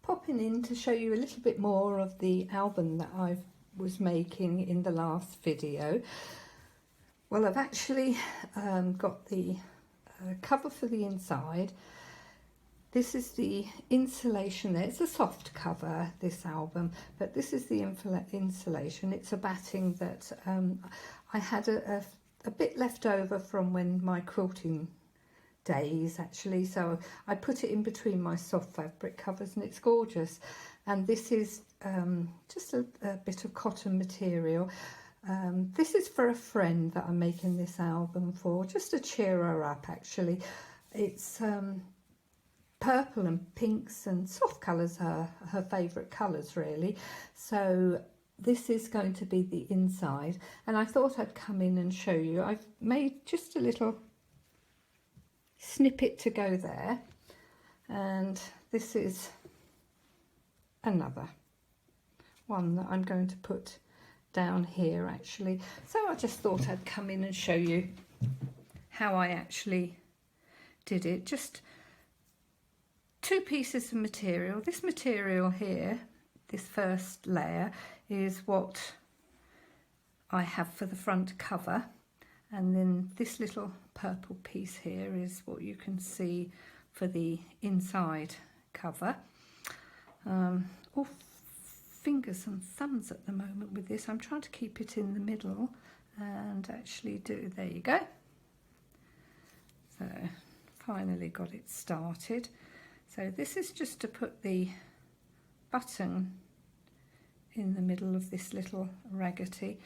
popping in to show you a little bit more of the album that I was making in the last video. Well, I've actually got the cover for the inside. This is the insulation there. It's a soft cover, this album, but this is the insulation. It's a batting that I had a bit left over from when my quilting days actually, so I put it in between my soft fabric covers and it's gorgeous. And this is just a bit of cotton material. This is for a friend that I'm making this album for, just to cheer her up actually. It's purple and pinks and soft colours are her favourite colours really. So this is going to be the inside, and I thought I'd come in and show you. I've made just a little snippet to go there, and this is another one that I'm going to put down here actually. So I just thought I'd come in and show you how I actually did it. Just two pieces of material. This material here, this first layer, is what I have for the front cover, and then this little purple piece here is what you can see for the inside cover. All fingers and thumbs at the moment with this. I'm trying to keep it in the middle and actually do, there you go. So finally got it started. So this is just to put the button in the middle of this little raggedy.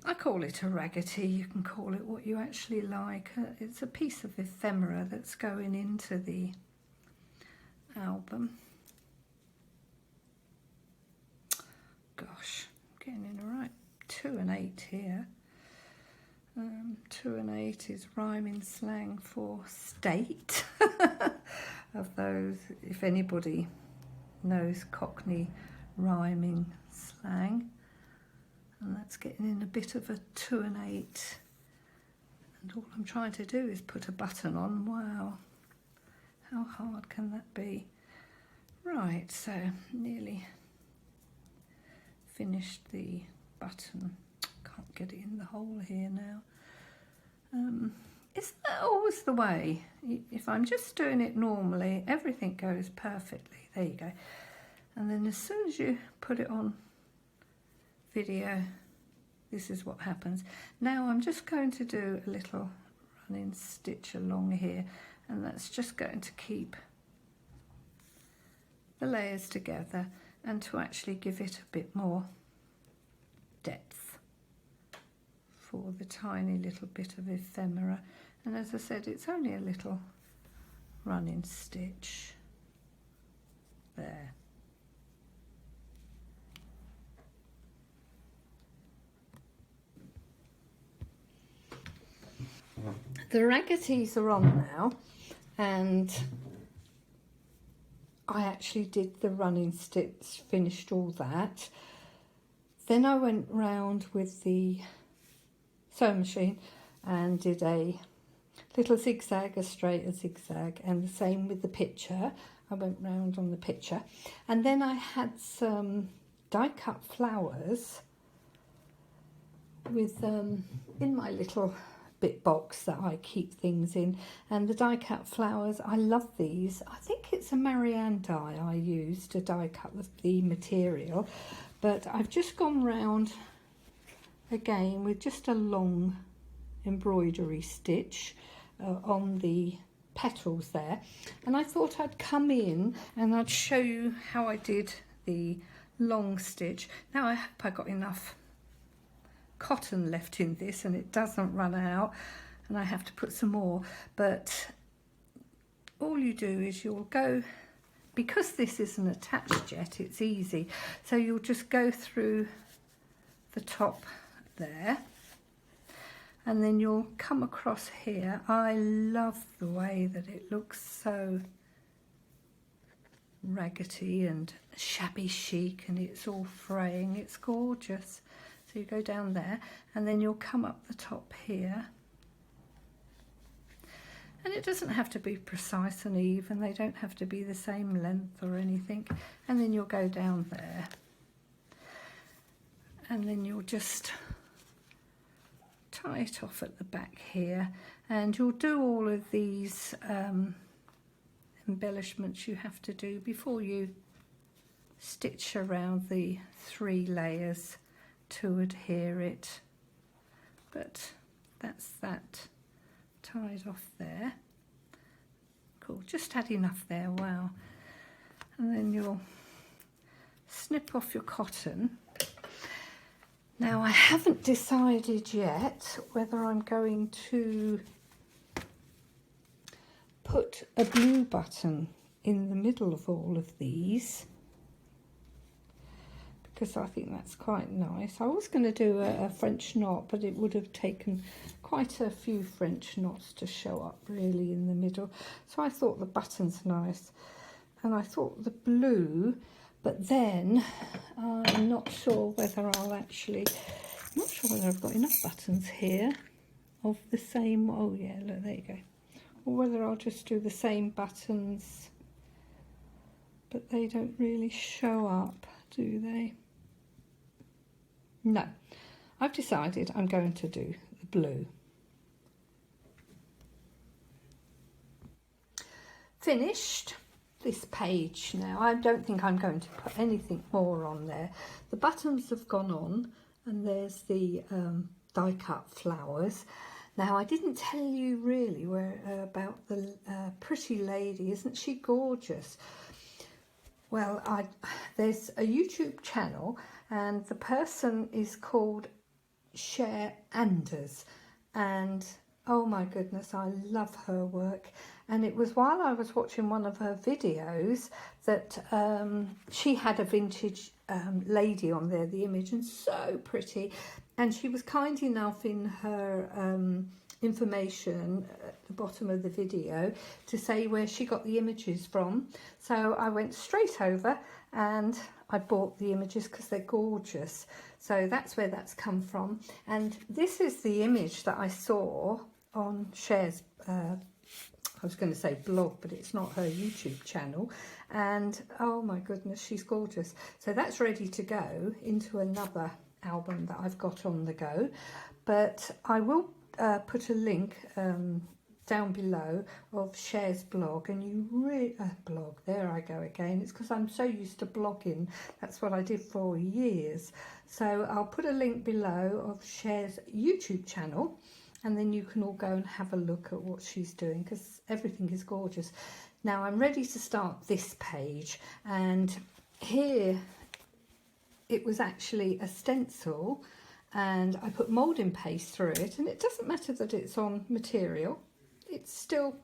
I call it a raggedy, you can call it what you actually like. It's a piece of ephemera that's going into the album. Gosh, I'm getting in all right. 2 and 8 here. 2 and 8 is rhyming slang for state. Of those, if anybody knows Cockney rhyming slang. And that's getting in a bit of a 2 and 8. And all I'm trying to do is put a button on. Wow, how hard can that be? Right, so nearly finished the button. Can't get it in the hole here now. Isn't that always the way? If I'm just doing it normally, everything goes perfectly. There you go. And then as soon as you put it on video, this is what happens. Now I'm just going to do a little running stitch along here, and that's just going to keep the layers together and to actually give it a bit more depth for the tiny little bit of ephemera. And as I said, it's only a little running stitch there. The raggeties are on now, and I actually did the running stitch, finished all that. Then I went round with the sewing machine and did a little zigzag, a straight, a zigzag, and the same with the picture. I went round on the picture, and then I had some die cut flowers with in my little bit box that I keep things in, and the die cut flowers, I love these. I think it's a Marianne die I used to die cut the material, but I've just gone round again with just a long embroidery stitch on the petals there, and I thought I'd come in and I'd show you how I did the long stitch. Now I hope I got enough cotton left in this and it doesn't run out and I have to put some more, but all you do is you'll go, because this isn't attached yet, it's easy, so you'll just go through the top there and then you'll come across here. I love the way that it looks, so raggedy and shabby chic, and it's all fraying, it's gorgeous. So you go down there and then you'll come up the top here And it doesn't have to be precise and even, they don't have to be the same length or anything. And then you'll go down there. And then you'll just tie it off at the back here. And you'll do all of these embellishments you have to do before you stitch around the 3 layers to adhere it. But that's that tied off there. Cool, just had enough there, wow. And then you'll snip off your cotton. Now I haven't decided yet whether I'm going to put a blue button in the middle of all of these, because I think that's quite nice. I was going to do a French knot, but it would have taken quite a few French knots to show up really in the middle. So I thought the button's nice, and I thought the blue, but then I'm not sure whether I'll actually, I'm not sure whether I've got enough buttons here of the same, oh yeah, look, there you go. Or whether I'll just do the same buttons, but they don't really show up, do they? No, I've decided I'm going to do the blue. Finished this page now. I don't think I'm going to put anything more on there. The buttons have gone on, and there's the die cut flowers. Now I didn't tell you really about the pretty lady. Isn't she gorgeous? Well, there's a YouTube channel, and the person is called Cher, and oh my goodness, I love her work. And it was while I was watching one of her videos that she had a vintage lady on there, the image, and so pretty. And she was kind enough in her information at the bottom of the video to say where she got the images from. So I went straight over and I bought the images because they're gorgeous. So that's where that's come from. And this is the image that I saw on Cher's, I was going to say blog, but it's not her YouTube channel. And oh my goodness, she's gorgeous. So that's ready to go into another album that I've got on the go. But I will put a link down below of Cher's blog, and you really blog, there I go again, it's because I'm so used to blogging, that's what I did for years. So I'll put a link below of Cher's YouTube channel, and then you can all go and have a look at what she's doing, because everything is gorgeous. Now I'm ready to start this page, and here it was actually a stencil, and I put moulding paste through it, and it doesn't matter that it's on material, it still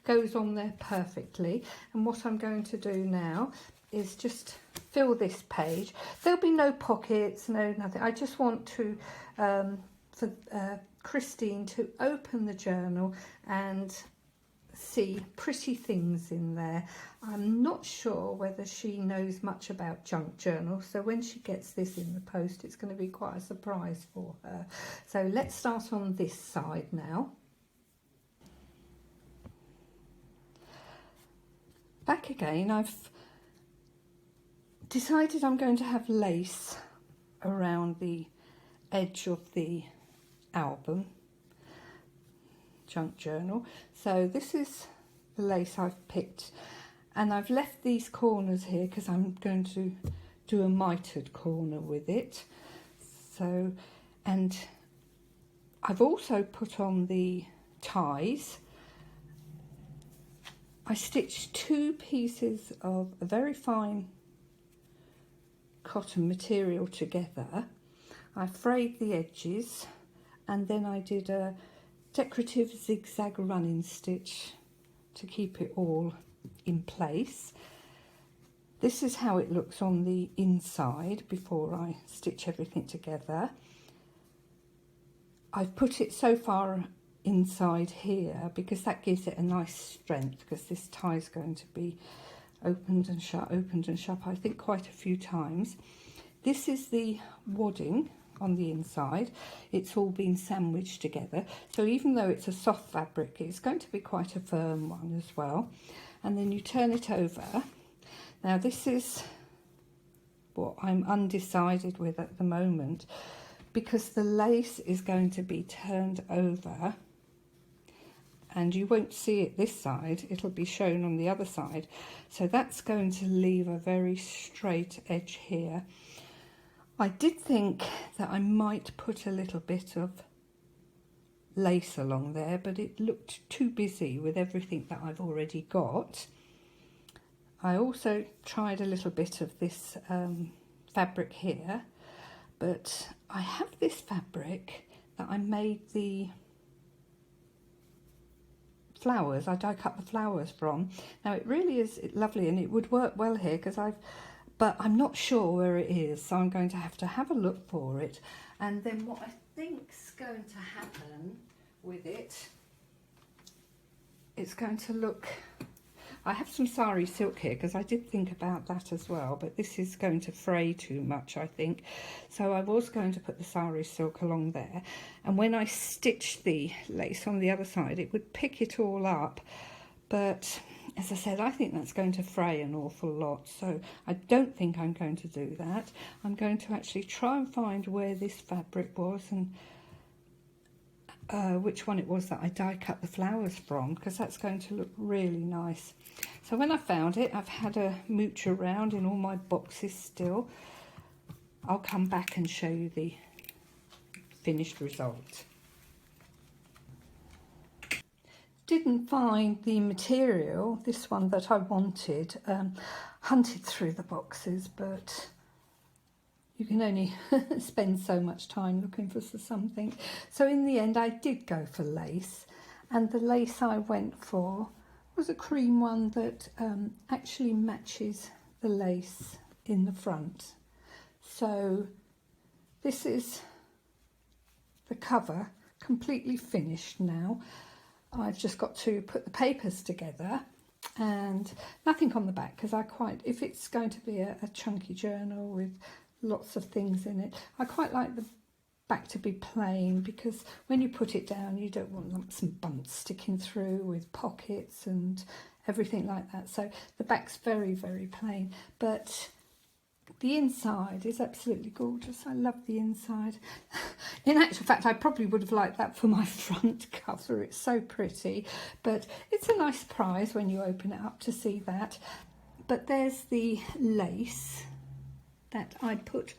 goes on there perfectly. And what I'm going to do now is just fill this page. There'll be no pockets, no nothing. I just want to for Christine to open the journal and see pretty things in there. I'm not sure whether she knows much about junk journals, so when she gets this in the post it's going to be quite a surprise for her. So let's start on this side now. Back again, I've decided I'm going to have lace around the edge of the album junk journal. So this is the lace I've picked, and I've left these corners here because I'm going to do a mitered corner with it. So, and I've also put on the ties. I stitched 2 pieces of a very fine cotton material together. I frayed the edges, and then I did a decorative zigzag running stitch to keep it all in place. This is how it looks on the inside before I stitch everything together. I've put it so far inside here because that gives it a nice strength, because this tie is going to be opened and shut, I think quite a few times. This is the wadding on the inside. It's all been sandwiched together. So even though it's a soft fabric, it's going to be quite a firm one as well. And then you turn it over. Now this is what I'm undecided with at the moment, because the lace is going to be turned over, and you won't see it this side, it'll be shown on the other side. So that's going to leave a very straight edge here. I did think that I might put a little bit of lace along there, but it looked too busy with everything that I've already got. I also tried a little bit of this fabric here, but I have this fabric that I made the flowers, I die cut the flowers from. Now it really is lovely and it would work well here, but I'm not sure where it is, so I'm going to have a look for it. And then what I think's going to happen with it, it's going to look, I have some sari silk here because I did think about that as well, but this is going to fray too much, I think. So I was going to put the sari silk along there, and when I stitched the lace on the other side, it would pick it all up. But as I said, I think that's going to fray an awful lot, so I don't think I'm going to do that. I'm going to actually try and find where this fabric was and which one it was that I die cut the flowers from, because that's going to look really nice. So when I found it, I've had a mooch around in all my boxes still. I'll come back and show you the finished result. Didn't find the material, this one that I wanted, hunted through the boxes, but you can only spend so much time looking for something. So in the end I did go for lace, and the lace I went for was a cream one that actually matches the lace in the front. So this is the cover, completely finished now. I've just got to put the papers together, and nothing on the back, because if it's going to be a chunky journal with lots of things in it, I quite like the back to be plain, because when you put it down you don't want lumps and bumps sticking through with pockets and everything like that. So the back's very, very plain, but the inside is absolutely gorgeous. I love the inside. In actual fact, I probably would have liked that for my front cover. It's so pretty, but it's a nice surprise when you open it up to see that. But there's the lace that I put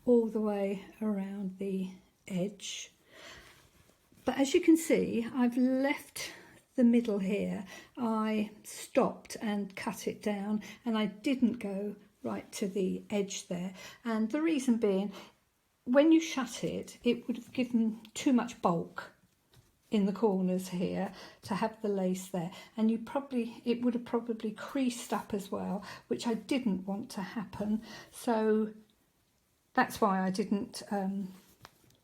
all the way around the edge. But as you can see, I've left the middle here. I stopped and cut it down, and I didn't go right to the edge there. And the reason being, when you shut it, it would have given too much bulk in the corners here to have the lace there, and it would have probably creased up as well, which I didn't want to happen. So that's why I didn't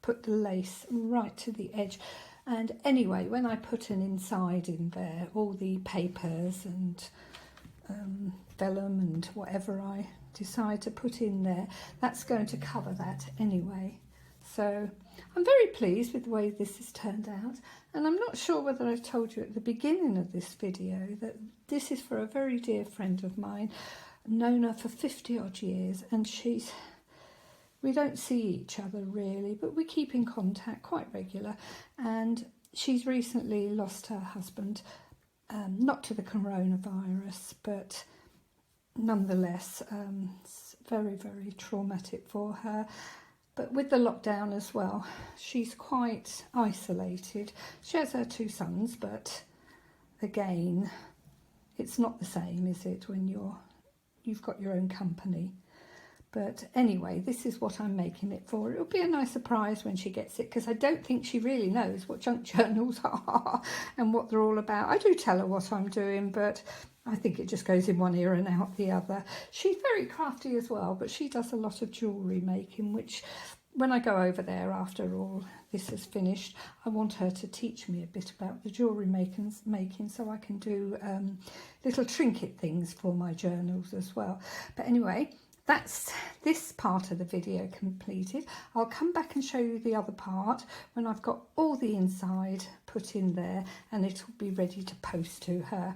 put the lace right to the edge. And anyway, when I put an inside in there, all the papers and vellum and whatever I decide to put in there, that's going to cover that anyway. So I'm very pleased with the way this has turned out, and I'm not sure whether I told you at the beginning of this video that this is for a very dear friend of mine, known her for 50 odd years, and we don't see each other really, but we keep in contact quite regular, and she's recently lost her husband, not to the coronavirus, but nonetheless it's very, very traumatic for her. But with the lockdown as well, she's quite isolated. She has her 2 sons, but again, it's not the same, is it, when you've got your own company. But anyway, this is what I'm making it for. It'll be a nice surprise when she gets it, because I don't think she really knows what junk journals are and what they're all about. I do tell her what I'm doing, but I think it just goes in one ear and out the other. She's very crafty as well, but she does a lot of jewellery making, which when I go over there after all this is finished, I want her to teach me a bit about the jewellery making so I can do little trinket things for my journals as well. But anyway, that's this part of the video completed. I'll come back and show you the other part when I've got all the inside put in there, and it'll be ready to post to her.